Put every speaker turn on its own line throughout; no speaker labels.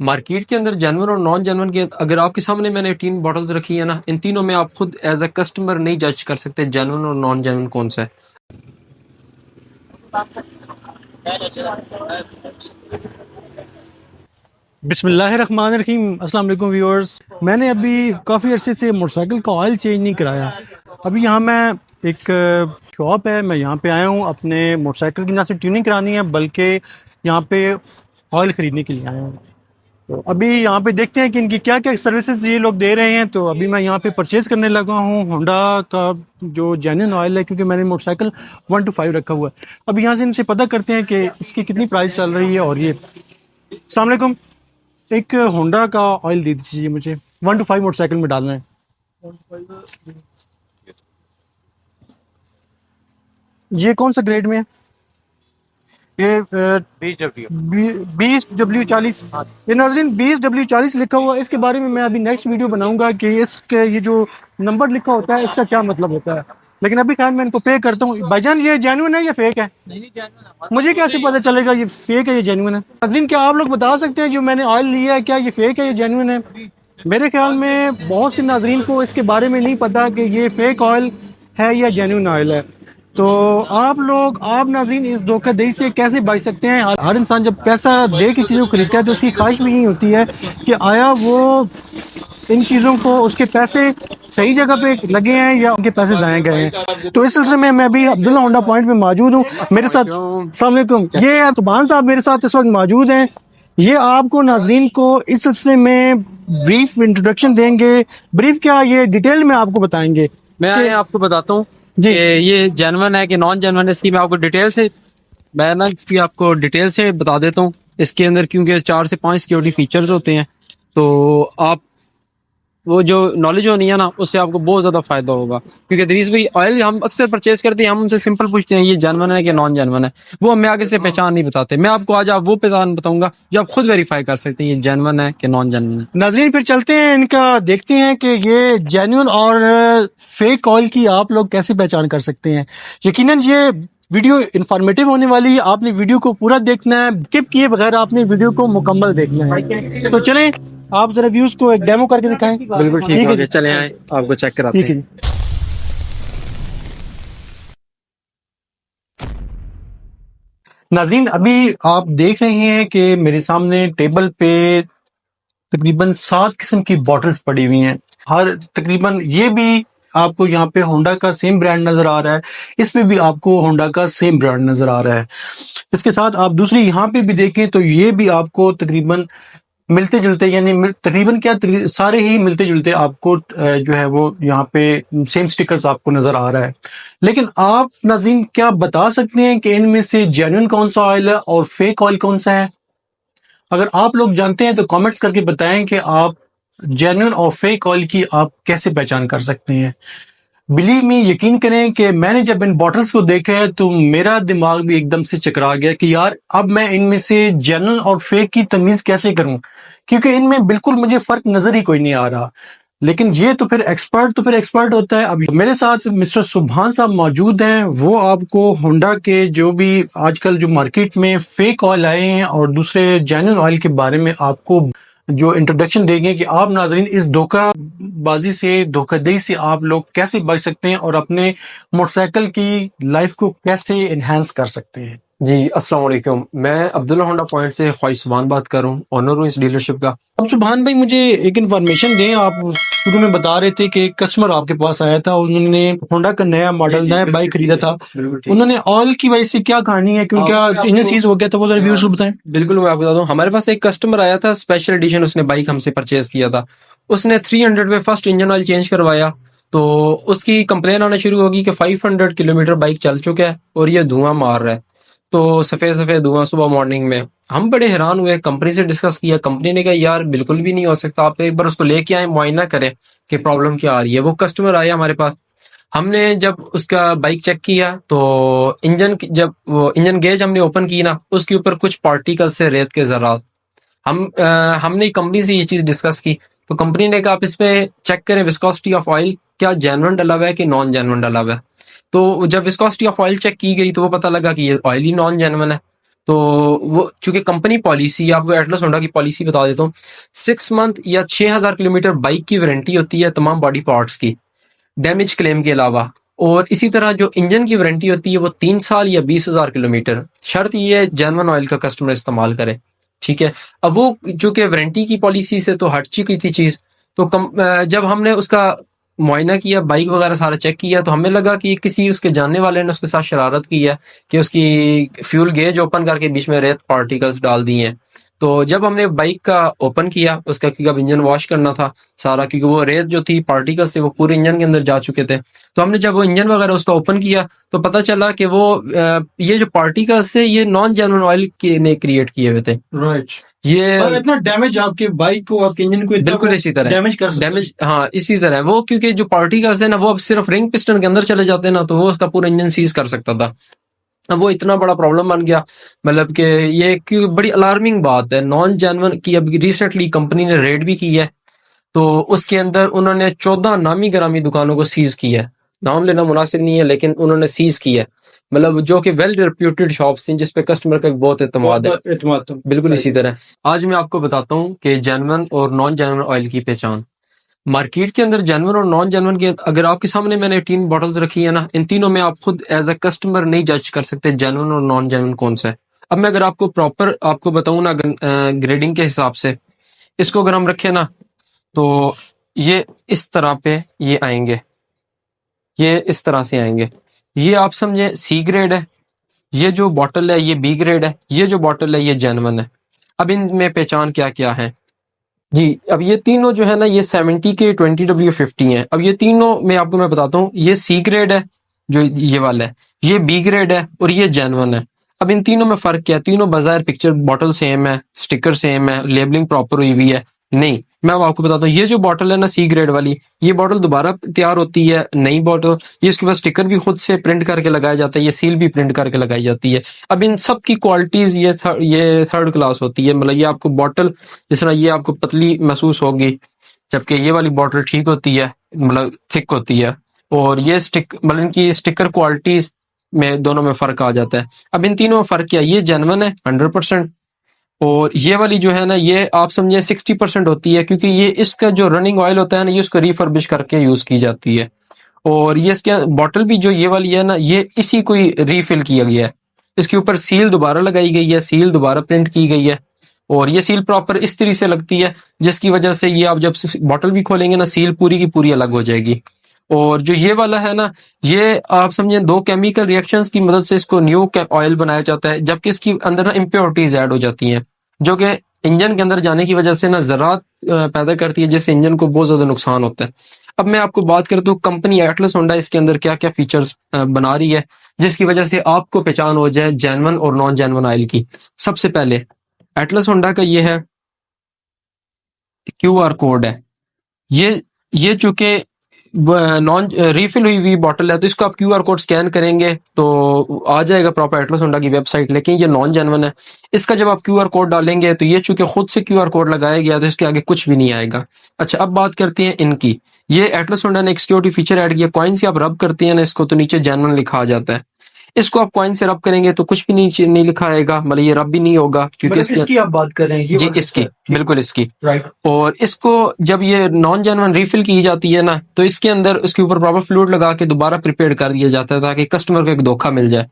Market के अंदर genuine और नॉन जेन्युइन के अगर आपके सामने मैंने 3 बॉटल्स रखी है ना, इन तीनों में आप खुद एज अ कस्टमर नहीं जज कर सकते जेन्युइन और नॉन जेन्युइन कौन सा है।
बिस्मिल्लाहिर्रहमानिर्रहीम। अस्सलाम वालेकुम व्यूअर्स। मैंने अभी काफ़ी अरसे से मोटरसाइकिल का ऑयल चेंज नहीं कराया। अभी यहाँ मैं एक शॉप है, मैं यहाँ पे आया हूँ अपने मोटरसाइकिल की ना सिर्फ ट्यूनिंग करानी है बल्कि यहाँ पे ऑयल ख़रीदने के लिए आया हूँ। तो अभी यहाँ पे देखते हैं कि इनकी क्या क्या सर्विसेज ये लोग दे रहे हैं। तो अभी मैं यहाँ पे परचेज़ करने लगा हूँ होंडा का जो जेन्युइन ऑयल है, क्योंकि मैंने मोटरसाइकिल 1 to 5 रखा हुआ है। अभी यहाँ से इनसे पता करते हैं कि इसकी कितनी प्राइस चल रही है। और ये अस्सलाम वालेकुम, एक होंडा का ऑयल दे दीजिए मुझे, 1 to 5 मोटरसाइकिल में डालना है। ये कौन सा ग्रेड में है? ये 20W40। ये नाज़रीन 20W40 लिखा हुआ है। इसके बारे में मैं अभी नेक्स्ट वीडियो बनाऊंगा कि इसके ये जो नंबर लिखा होता है इसका क्या मतलब होता है। लेकिन अभी खैर मैं इनको पे करता हूँ। भाईजान ये जेन्युइन है या फेक है? मुझे कैसे पता चलेगा ये फेक है या जेन्युइन है? नाज़रीन क्या आप लोग बता सकते हैं जो मैंने ऑयल लिया है क्या ये फेक है या जेन्युइन है? मेरे ख्याल में बहुत से नाज़रीन को इसके बारे में नहीं पता कि ये फेक ऑयल है या जेन्युइन ऑयल है। तो आप नाज़रीन इस धोखाधड़ी से कैसे बच सकते हैं? हर इंसान जब पैसा दे के चीज़ों को खरीदता है तो उसकी ख्वाहिश भी यही होती है कि आया वो इन चीज़ों को उसके पैसे सही जगह पे लगे हैं या उनके पैसे जाए गए हैं। तो इस सिलसिले में मैं अभी अब्दुल्ला होंडा पॉइंट में मौजूद हूँ। मेरे साथ अस्सलाम वालेकुम, ये सुभान साहब मेरे साथ इस वक्त मौजूद हैं। ये आपको नाज़रीन को इस सिलसिले में ब्रीफ इंट्रोडक्शन देंगे। ब्रीफ क्या, ये डिटेल में आपको बताएंगे।
मैं आपको बताता हूँ
जी।
कि ये जेन्युइन है कि नॉन जेन्युइन है। इसकी मैं आपको डिटेल से बता देता हूँ। इसके अंदर क्योंकि 4 से 5 सिक्योरिटी फीचर्स होते हैं, तो आप वो जो नॉलेज होनी है ना, उससे आपको बहुत ज्यादा फायदा होगा। क्योंकि दरीज भाई ऑयल हम अक्सर परचेज करते हैं, हम उनसे सिंपल पूछते हैं ये जेन्युइन है कि नॉन जेन्युइन है, वो हमें आगे से पहचान नहीं बताते। मैं आपको आज आप वो पहचान बताऊंगा जो आप खुद वेरीफाई कर सकते हैं ये जेन्युइन है कि नॉन जेन्युइन है।
नाज़रीन फिर चलते हैं इनका, देखते हैं कि ये जेन्युइन और फेक ऑयल की आप लोग कैसे पहचान कर सकते हैं। यकीनन ये वीडियो इंफॉर्मेटिव होने वाली है। आपने वीडियो को पूरा देखना है, स्किप किए बगैर आपने वीडियो को मुकम्मल देखना है। तो चलें आप जरा व्यूज को एक डेमो करके दिखाएं।
बिल्कुल ठीक है, चले आए आपको चेक कराते हैं।
ठीक है। नाज़रीन अभी आप देख रहे हैं कि मेरे सामने टेबल पे तकरीबन 7 किस्म की बॉटल्स पड़ी हुई हैं। हर तकरीबन ये भी आपको यहाँ पे होंडा का सेम ब्रांड नजर आ रहा है, इसमें भी आपको होंडा का सेम ब्रांड नजर आ रहा है। इसके साथ आप दूसरी यहाँ पे भी देखें तो ये भी आपको तकरीबन मिलते जुलते, यानी तकरीबन क्या सारे ही मिलते जुलते आपको जो है वो यहाँ पे सेम स्टिकर्स आपको नजर आ रहा है। लेकिन आप नाज़रीन क्या बता सकते हैं कि इनमें से जेन्युइन कौन सा ऑयल है और फेक ऑयल कौन सा है? अगर आप लोग जानते हैं तो कमेंट्स करके बताएं कि आप जेन्युइन और फेक ऑयल की आप कैसे पहचान कर सकते हैं। बिलीव मी, यकीन करें कि मैंने जब इन बॉटल्स को देखा है तो मेरा दिमाग भी एकदम से चकरा गया कि यार अब मैं इनमें से जेन्युइन और फेक की तमीज कैसे करूं, क्योंकि इनमें बिल्कुल मुझे फर्क नजर ही कोई नहीं आ रहा। लेकिन ये तो फिर एक्सपर्ट होता है। अब मेरे साथ मिस्टर सुभान साहब मौजूद हैं, वो आपको होंडा के जो भी आजकल जो मार्केट में फेक ऑयल आए हैं और दूसरे जेन्युइन ऑयल के बारे में आपको जो इंट्रोडक्शन देंगे कि आप नाजरीन इस धोखाबाजी से, धोखाधड़ी से आप लोग कैसे बच सकते हैं और अपने मोटरसाइकिल की लाइफ को कैसे एनहांस कर सकते हैं।
जी अस्सलाम वालेकुम, मैं अब्दुल्ला होंडा पॉइंट से ख्वाहिश सुभान बात कर रहा हूँ, ऑनर हूँ इस डीलरशिप का।
अब सुभान भाई मुझे एक इन्फॉर्मेशन दें। आप शुरू में बता रहे थे कि एक कस्टमर आपके पास आया था, उन्होंने होंडा का नया मॉडल, नया बाइक खरीदा था। उन्होंने ऑयल की वजह से क्या कहानी है, क्योंकि इंजन सीज हो गया था, वो जरा व्यूअर्स को बताएं।
बिल्कुल मैं आपको बता दूं, हमारे पास एक कस्टमर आया था, स्पेशल एडिशन उसने बाइक हमसे परचेज किया था। उसने 300 में फर्स्ट इंजन ऑयल चेंज करवाया, तो उसकी कंप्लेन आना शुरू होगी कि 500 किलोमीटर बाइक चल चुका है और ये धुआं मार रहा है, तो सफेद सफेद धुआं सुबह मॉर्निंग में। हम बड़े हैरान हुए, कंपनी से डिस्कस किया, कंपनी ने कहा यार बिल्कुल भी नहीं हो सकता, आप एक बार उसको लेके आए, मुआयना करें कि प्रॉब्लम क्या आ रही है। वो कस्टमर आया हमारे पास, हमने जब उसका बाइक चेक किया तो जब वो इंजन गेज हमने ओपन की ना, उसके ऊपर कुछ पार्टिकल से रेत के ज़रात। हमने कंपनी से ये चीज डिस्कस की, तो कंपनी ने कहा आप इस पे चेक करें विस्कोसिटी ऑफ ऑयल क्या जेन्युइन डला हुआ है कि नॉन जेन्युइन डला हुआ है। तो जब विस्कोसिटी ऑफ ऑयल चेक की गई तो वो पता लगा कि ये ऑयल ही नॉन जेन्युइन है। तो वो चूंकि कंपनी पॉलिसी, आपको एटलस होंडा की पॉलिसी बता देता हूँ, 6 मंथ या 6,000 किलोमीटर बाइक की वारंटी होती है तमाम बॉडी पार्ट्स की, डैमेज क्लेम के अलावा। और इसी तरह जो इंजन की वारंटी होती है वो 3 साल या 20,000 किलोमीटर। शर्त ये है जेन्युइन ऑयल का कस्टमर इस्तेमाल करे, ठीक है। अब वो जो कि वारंटी की पॉलिसी से तो हट चुकी थी चीज, तो जब हमने उसका मुआयना किया, बाइक वगैरह सारा चेक किया, तो हमें लगा कि किसी उसके जानने वाले ने उसके साथ शरारत की है कि उसकी फ्यूल गेज ओपन करके बीच में रेत पार्टिकल्स डाल दिए हैं। तो जब हमने बाइक का ओपन किया उसका, क्योंकि अब इंजन वॉश करना था सारा, क्योंकि वो रेत जो थी, पार्टिकल्स थे, वो पूरे इंजन के अंदर जा चुके थे। तो हमने जब वो इंजन वगैरह उसका ओपन किया तो पता चला कि वो ये जो पार्टिकल्स थे ये नॉन जेन्युइन ऑयल ने क्रिएट किए हुए थे।
राइट।
ये
इतना डैमेज आपके बाइक को, आपके इंजन को इतना
बिल्कुल इसी तरह
डैमेज कर सकता है।
डैमेज, हाँ इसी तरह है वो, क्योंकि जो पार्टिकल्स है ना वो अब सिर्फ रिंग पिस्टन के अंदर चले जाते हैं ना, तो वो उसका पूरा इंजन सीज कर सकता था। अब वो इतना बड़ा प्रॉब्लम बन गया, मतलब कि ये एक बड़ी अलार्मिंग बात है नॉन जेन्युइन की। अभी रिसेंटली कंपनी ने रेड भी की है, तो उसके अंदर उन्होंने 14 नामी गिरामी दुकानों को सीज किया है। नाम लेना मुनासिब नहीं है लेकिन उन्होंने सीज किया है, मतलब जो कि वेल रिप्यूटेड शॉप्स थी जिसपे कस्टमर का एक बहुत एतमाद है।
एतमाद तो
बिल्कुल इसी तरह आज मैं आपको बताता हूँ कि जेन्युइन और नॉन जेन्युइन ऑयल की पहचान। मार्केट के अंदर जेन्युइन और नॉन जेन्युइन के, अगर आपके सामने मैंने 3 बॉटल्स रखी है ना, इन तीनों में आप खुद एज अ कस्टमर नहीं जज कर सकते जेन्युइन और नॉन जेन्युइन कौन सा है। अब मैं अगर आपको प्रॉपर आपको बताऊं ना, ग्रेडिंग के हिसाब से इसको अगर हम रखें ना, तो ये इस तरह पे ये आएंगे, ये इस तरह से आएंगे। ये आप समझे सी ग्रेड है, ये जो बॉटल है ये बी ग्रेड है, ये जो बॉटल है ये जेन्युइन है। अब इनमें पहचान क्या क्या है जी। अब ये तीनों जो है ना ये 70 के 20W50 हैं। अब ये तीनों में आपको मैं बताता हूँ, ये सी ग्रेड है जो ये वाला है, ये बी ग्रेड है और ये जेन्युइन है। अब इन तीनों में फर्क क्या है? तीनों बाजार पिक्चर बॉटल सेम है, स्टिकर सेम है, लेबलिंग प्रॉपर हुई हुई है, नहीं। मैं अब आपको बताता हूँ, ये जो बॉटल है ना सी ग्रेड वाली, ये बॉटल दोबारा तैयार होती है, नई बॉटल, ये इसके पास स्टिकर भी खुद से प्रिंट करके लगाया जाता है, ये सील भी प्रिंट करके लगाई जाती है। अब इन सब की क्वालिटीज ये थर्ड क्लास होती है, मतलब ये आपको बॉटल जिस तरह ये आपको पतली महसूस होगी, जबकि ये वाली बॉटल ठीक होती है, मतलब थिक होती है। और ये मतलब इनकी स्टिकर क्वालिटीज में दोनों में फर्क आ जाता है। अब इन तीनों में फर्क क्या, ये जेन्युइन है 100%, और ये वाली जो है ना ये आप समझे 60% होती है, क्योंकि ये इसका जो रनिंग ऑयल होता है ना ये उसको रिफर्बिश करके यूज की जाती है। और ये इसके बॉटल भी जो ये वाली है ना ये इसी को ही रीफिल किया गया है, इसके ऊपर सील दोबारा लगाई गई है, सील दोबारा प्रिंट की गई है, और ये सील प्रॉपर इस तरीके से लगती है जिसकी वजह से ये आप जब बॉटल भी खोलेंगे ना सील पूरी की पूरी अलग हो जाएगी। और जो ये वाला है ना ये आप समझे 2 केमिकल रिएक्शंस की मदद से इसको न्यू ऑयल बनाया जाता है, जबकि इसकी अंदर ना इम्प्योरिटीज ऐड हो जाती हैं जो कि इंजन के अंदर जाने की वजह से ना ज़रात पैदा करती है, जिससे इंजन को बहुत ज्यादा नुकसान होता है। अब मैं आपको बात करता हूँ कंपनी एटलस होंडा इसके अंदर क्या क्या फीचर्स बना रही है जिसकी वजह से आपको पहचान हो जाए जेन्युइन और नॉन जेन्युइन ऑयल की। सबसे पहले एटलस होंडा का ये है QR कोड है, ये चूंकि नॉन रिफिल हुई हुई बॉटल है तो इसको आप QR कोड स्कैन करेंगे तो आ जाएगा प्रॉपर एटलस होंडा की वेबसाइट, लेकिन ये नॉन जेन्युइन है। इसका जब आप QR कोड डालेंगे तो ये चूंकि खुद से QR कोड लगाया गया तो इसके आगे कुछ भी नहीं आएगा। अच्छा अब बात करते हैं इनकी, ये एटलस होंडा ने एक सिक्योरिटी फीचर ऐड किया, कॉइन से आप रब करते हैं ना इसको तो नीचे जेन्युइन लिखा आ जाता है। इसको आप कॉइन से रब करेंगे तो कुछ भी नीचे नहीं लिखा आएगा, मतलब ये रब भी नहीं होगा क्योंकि
इसकी आप बात कर रहे हैं, ये
जी
वाला
इसकी
ठीक।
बिल्कुल इसकी।
राइट।
और इसको जब ये नॉन जेन्युइन रिफिल की जाती है ना तो इसके अंदर उसके ऊपर प्रॉपर फ्लूइड लगा के दोबारा प्रिपेयर कर दिया जाता है ताकि कस्टमर को एक धोखा मिल जाए।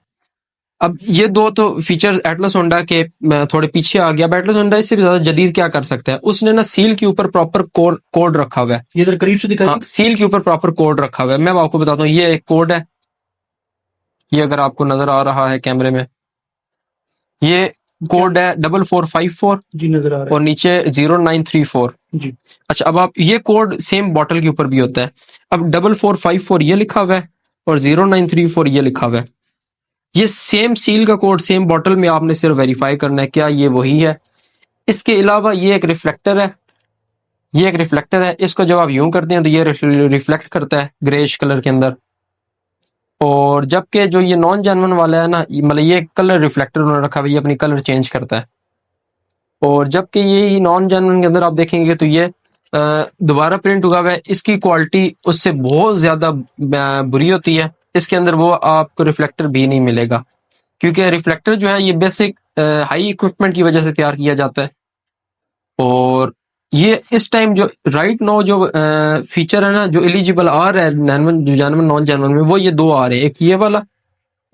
अब ये दो तो फीचर्स एटलस होंडा के थोड़े पीछे आ गया। अब एटलस होंडा इससे भी ज्यादा जदीद क्या कर सकता है, उसने ना सील के ऊपर प्रॉपर कोड रखा हुआ है।
ये इधर करीब से दिखाइए।
हाँ सील के ऊपर प्रॉपर कोड रखा हुआ है, मैं आपको बताता हूँ, ये एक कोड है, ये अगर आपको नजर आ रहा है कैमरे में, ये कोड है 4454
जी नजर आ रहा है,
और नीचे 0934
जी।
अच्छा अब आप ये कोड सेम बॉटल के ऊपर भी होता है। अब 4454 ये लिखा हुआ है और 0934 ये लिखा हुआ है, ये सेम सील का कोड सेम बॉटल में आपने सिर्फ वेरीफाई करना है क्या ये वही है। इसके अलावा ये एक रिफ्लेक्टर है, ये एक रिफ्लेक्टर है, इसको जब आप यूं करते हैं तो ये रिफ्लेक्ट करता है ग्रेश कलर के अंदर। और जबकि जो ये नॉन जेन्युइन वाला है ना मतलब ये कलर रिफ्लेक्टर उन्होंने रखा हुआ है, ये अपनी कलर चेंज करता है। और जबकि ये नॉन जेन्युइन के अंदर आप देखेंगे तो ये दोबारा प्रिंट हुआ हुआ है, इसकी क्वालिटी उससे बहुत ज्यादा बुरी होती है। इसके अंदर वो आपको रिफ्लेक्टर भी नहीं मिलेगा क्योंकि रिफ्लेक्टर जो है ये बेसिक हाई इक्विपमेंट की वजह से तैयार किया जाता है। और ये इस टाइम जो राइट नाउ जो फीचर है ना, जो एलिजिबल आ रहा है जेन्युइन जेन्युइन नॉन जेन्युइन में, वो ये दो आ रहे हैं, एक ये वाला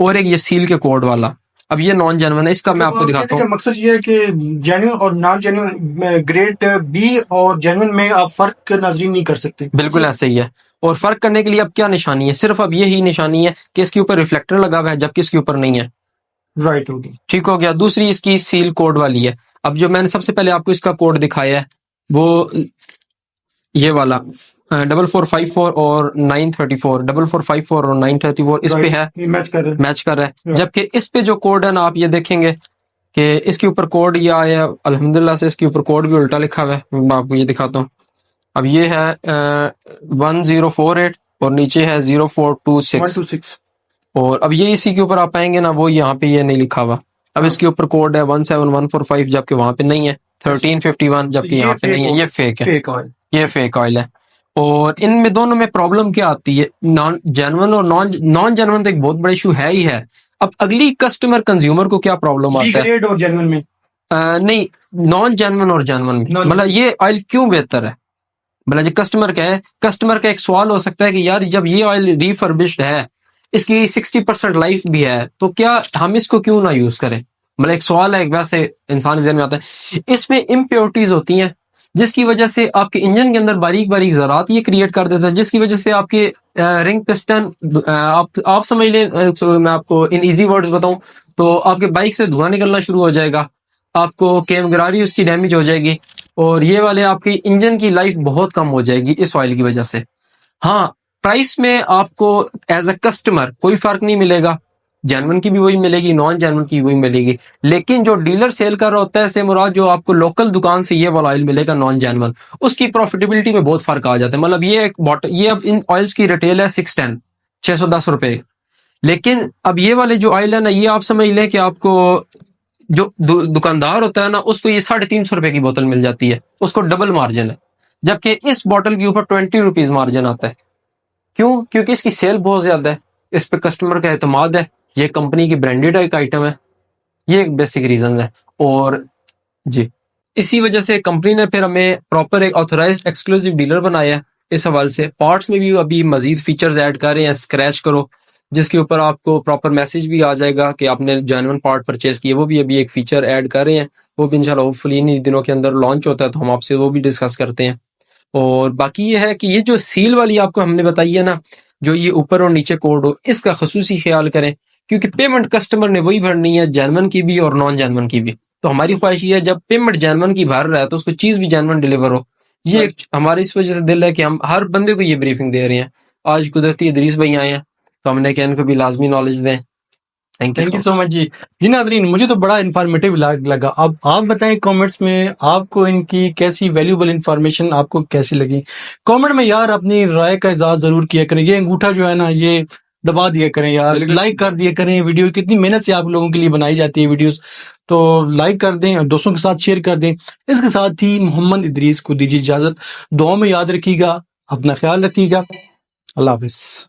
और एक ये सील के कोड वाला। अब ये नॉन जेन्युइन है, इसका मैं आपको दिखाता
कहने का
हूँ।
मकसद ये है कि जेन्युइन और नॉन जेन्युइन ग्रेड बी और जेन्युइन में आप फर्क नाजरीन नहीं कर सकते।
बिल्कुल ऐसे ही है। और फर्क करने के लिए अब क्या निशानी है, सिर्फ अब यही निशानी है कि इसके ऊपर रिफ्लेक्टर लगा हुआ है जबकि इसके ऊपर नहीं है।
राइट, होगी।
ठीक हो गया। दूसरी इसकी सील कोड वाली है। अब जो मैंने सबसे पहले आपको इसका कोड दिखाया है वो ये वाला 4454 और 934, 4454 और 934 इस पे है,
मैच कर रहे हैं।
मैच कर रहा है।
Right.
जबकि इस पे जो कोड है ना, आप ये देखेंगे कि इसके ऊपर कोड ये आया, अल्हम्दुलिल्लाह से इसके ऊपर कोड भी उल्टा लिखा हुआ है। मैं आपको ये दिखाता हूँ। अब ये है 1048 और नीचे है 0426।
126।
और अब ये इसी के ऊपर आप पाएंगे ना, वो यहाँ पे ये नहीं लिखा हुआ। अब इसके ऊपर कोड है 17145 जबकि वहां पे नहीं है, 1351 जबकि यहाँ पे नहीं है। ये फेक है,
फेक ऑयल।
ये फेक ऑयल है। और इनमें दोनों में प्रॉब्लम क्या आती है, नॉन जेन्युइन और नॉन जेन्युइन तो एक बहुत बड़ा इशू है ही है। अब अगली कस्टमर कंज्यूमर को क्या प्रॉब्लम
बी
आता है,
ग्रेड और जेन्युइन में
नहीं नॉन जेन्युइन और जेन्युइन में,
Non-
मतलब ये ऑयल क्यों बेहतर है। मतलब जो कस्टमर का है, कस्टमर का एक सवाल हो सकता है कि यार जब ये ऑयल रिफर्बिश्ड है, इसकी 60% लाइफ भी है, तो क्या हम इसको क्यों ना यूज करें। मतलब एक सवाल है, एक वैसे इंसान जहन में आता है। इसमें इम्प्योरिटीज होती हैं जिसकी वजह से आपके इंजन के अंदर बारीक बारीक ज़रात ये क्रिएट कर देता है, जिसकी वजह से आपके रिंग पिस्टन, आप समझ लें, मैं आपको इन इजी वर्ड्स बताऊं तो आपके बाइक से धुआं निकलना शुरू हो जाएगा, आपको केम गिरारी उसकी डैमेज हो जाएगी, और ये वाले आपकी इंजन की लाइफ बहुत कम हो जाएगी इस ऑयल की वजह से। हाँ, प्राइस में आपको एज अ कस्टमर कोई फर्क नहीं मिलेगा, जेन्युइन की भी वही मिलेगी, नॉन जेन्युइन की वही मिलेगी। लेकिन जो डीलर सेल कर रहा होता है, से मुराद जो आपको लोकल दुकान से ये वाला ऑयल मिलेगा नॉन जेन्युइन, उसकी प्रॉफिटेबिलिटी में बहुत फर्क आ जाता है। मतलब ये एक बॉटल, ये अब इन ऑयल्स की रिटेल है 610, 610 रुपए। लेकिन अब ये वाले जो ऑयल है ना, ये आप समझ लें कि आपको जो दुकानदार होता है ना, उसको ये 350 रुपए की बोतल मिल जाती है, उसको डबल मार्जिन है। जबकि इस बोतल के ऊपर 20 रुपीज मार्जिन आता है। क्यों? क्योंकि इसकी सेल बहुत ज्यादा है, इस पे कस्टमर का एतमाद है, ये कंपनी की ब्रांडेड एक आइटम है। ये एक बेसिक रीजन है। और जी, इसी वजह से कंपनी ने फिर हमें प्रॉपर एक ऑथराइज्ड एक्सक्लूसिव डीलर बनाया है। इस हवाले से पार्ट्स में भी अभी मजीद फीचर्स ऐड कर रहे हैं, स्क्रैच करो, जिसके ऊपर आपको प्रॉपर मैसेज भी आ जाएगा कि आपने जेन्युइन पार्ट परचेज किए, वो भी अभी एक फीचर ऐड कर रहे हैं। वो भी इंशाल्लाह होपफुली इन दिनों के अंदर लॉन्च होता है, तो हम आपसे वो भी डिस्कस करते हैं। और बाकी ये है कि ये जो सील वाली आपको हमने बताई है ना, जो ये ऊपर और नीचे कोड हो, इसका खसूसी ख्याल करें, क्योंकि पेमेंट कस्टमर ने वही भरनी है, जेन्युइन की भी और नॉन जेन्युइन की भी। तो हमारी ख्वाहिश ये है जब पेमेंट जेन्युइन की भर रहा है तो उसको चीज भी जेन्युइन डिलीवर हो। ये एक हमारी इस वजह से दिल है कि हम हर बंदे को ये ब्रीफिंग दे रहे हैं। आज कुदरती इदरीस भाई आए हैं तो हमने कहा इनको भी लाजमी नॉलेज दें। Thank
thank
you
you so much जी। जी नाजरीन, मुझे तो बड़ा इन्फॉर्मेटिव लगा। अब आप बताएं कमेंट्स में आपको इनकी कैसी वैल्यूबल इंफॉर्मेशन आपको कैसी लगी। कमेंट में यार अपनी राय का इज़हार जरूर किया करें। ये अंगूठा जो है ना, ये दबा दिया करें यार, लाइक कर दिया करें। वीडियो कितनी मेहनत से आप लोगों के लिए बनाई जाती है वीडियोस, तो लाइक कर दें और दोस्तों के साथ शेयर कर दें। इसके साथ ही मोहम्मद इदरीस को दीजिए इजाजत। दुआ में याद रखिएगा, अपना ख्याल रखिएगा। अल्लाह हाफिज।